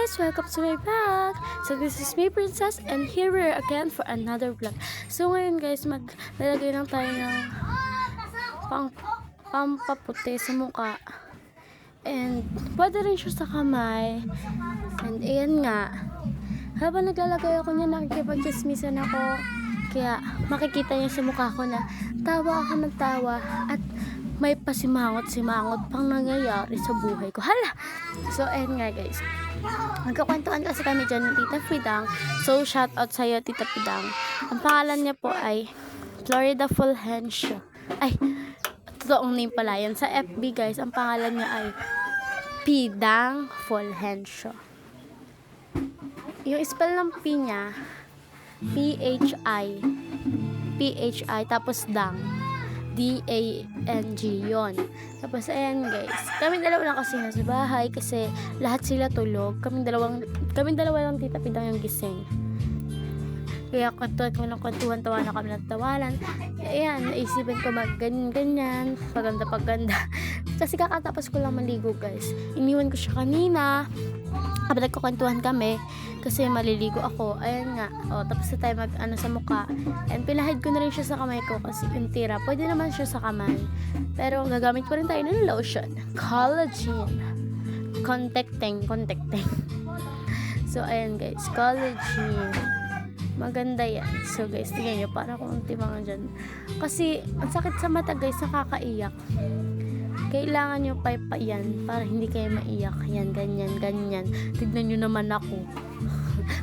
guys! Welcome to my vlog! So this is me, Princess, and here we are again for another vlog. So ngayon guys, maglalagay lang tayo ng pampaputi sa mukha. And pwede rin siya sa kamay. And ayan nga. Habang naglalagay ako niya, nakikipag-chismisan ako. Kaya makikita niya sa mukha ko na tawa ako ng tawa. At may pasimangot-simangot pang nangyayari sa buhay ko. Hala! So, ayan nga guys. Magkakwentuhan kasi kami dyan ni Tita Pidang. So, shout out sa'yo, Tita Pidang. Ang pangalan niya po ay Florida Fulgencio. Ay, totoong name pala yan. Sa FB guys, ang pangalan niya ay Pidang Fulgencio. Yung spell ng P niya, P-H-I, tapos Dang. D-A-N-G yon. Tapos ayan guys, kami dalawa lang kasi nasa bahay kasi lahat sila tulog. Kami dalawa lang Tita Pidang yung gising. Kaya kwentuhan, tawa na kami ng tawanan. Ayan, naisipin ko ganyan, paganda. Kasi kakatapos ko lang maligo guys. Iniwan ko siya kanina. Habang nagkukwentuhan kami, kasi maliligo ako. Ayan nga. O, tapos na tayo sa mukha. And pinahid ko na rin siya sa kamay ko kasi yung tira. Pwede naman siya sa kamay. Pero gagamit pa rin tayo ng lotion. Collagen. Contacting. So, ayan guys. Collagen. Maganda yan. So guys, tingnan nyo. Para kung timangan dyan. Kasi, ang sakit sa mata guys, nakakaiyak. Kailangan nyo pa yan para hindi kayo maiyak. Yan, ganyan. Tignan nyo naman ako.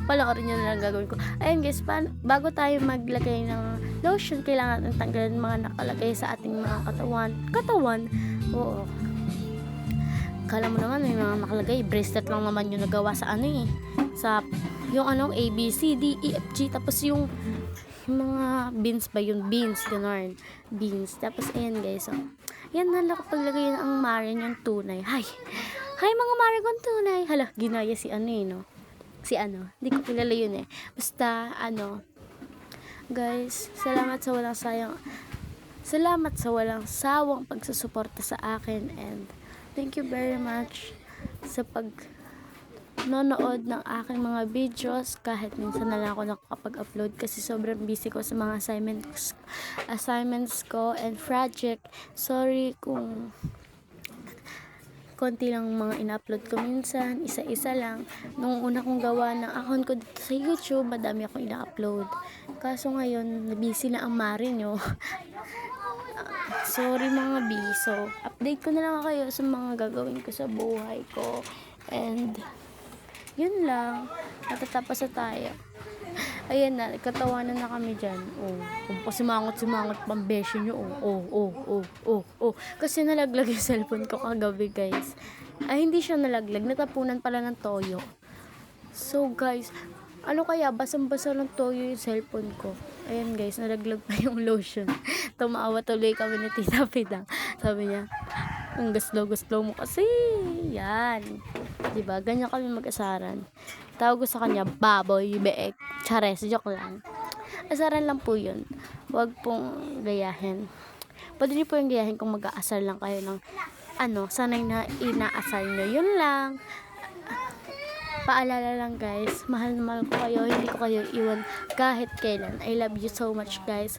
Palakarin nyo na lang gagawin ko. Ayun guys, bago tayo maglagay ng lotion, kailangan tanggalin mga nakalagay sa ating mga katawan. Oo. Kala mo naman may mga nakalagay. Bracelet lang naman yung nagawa sa sa yung A, B, C, D, E, F, G. Tapos yung mga beans ba yun? Beans, gano'n. Beans. Tapos ayan guys, yan na lang paglagay na ang Marian yung tunay. Hi mga Marian kong tunay. Hala, ginaya si no? Hindi ko kilala yun Basta, guys, salamat sa walang sawang pagsusuporta sa akin. And thank you very much sa nonood ng aking mga videos kahit minsan na lang ako nakakapag-upload kasi sobrang busy ko sa mga assignments ko and project. Sorry kung konti lang mga in-upload ko minsan, isa-isa lang. Nung una kong gawa ng account ko dito sa YouTube, madami akong ina-upload. Kaso ngayon, busy na ang mari nyo. Sorry mga B. So, update ko na lang kayo sa mga gagawin ko sa buhay ko. And yun lang. Natatapos na tayo. Ayan na, katawanan na kami dyan. Kung pasimangot pambesyo nyo. Kasi nalaglag yung cellphone ko kagabi guys. Ay, hindi siya nalaglag. Natapunan pala ng toyo. So guys, kaya basang-basa ng toyo yung cellphone ko. Ayan guys, nalaglag pa yung lotion. Tumaawa tuloy kami ni Tita Pidang. Sabi niya, ang gaslo mo kasi. Yan. Diba? Ganyan kami mag-asaran. Tawag ko sa kanya, baboy, beek. Chares, joke lang. Asaran lang po yun. Huwag pong gayahin. Pwede niyo po yung gayahin kung mag-aasar lang kayo ng sanay na inaasar nyo. Yun lang. Paalala lang guys, mahal na mahal ko kayo. Hindi ko kayo iwan kahit kailan. I love you so much guys.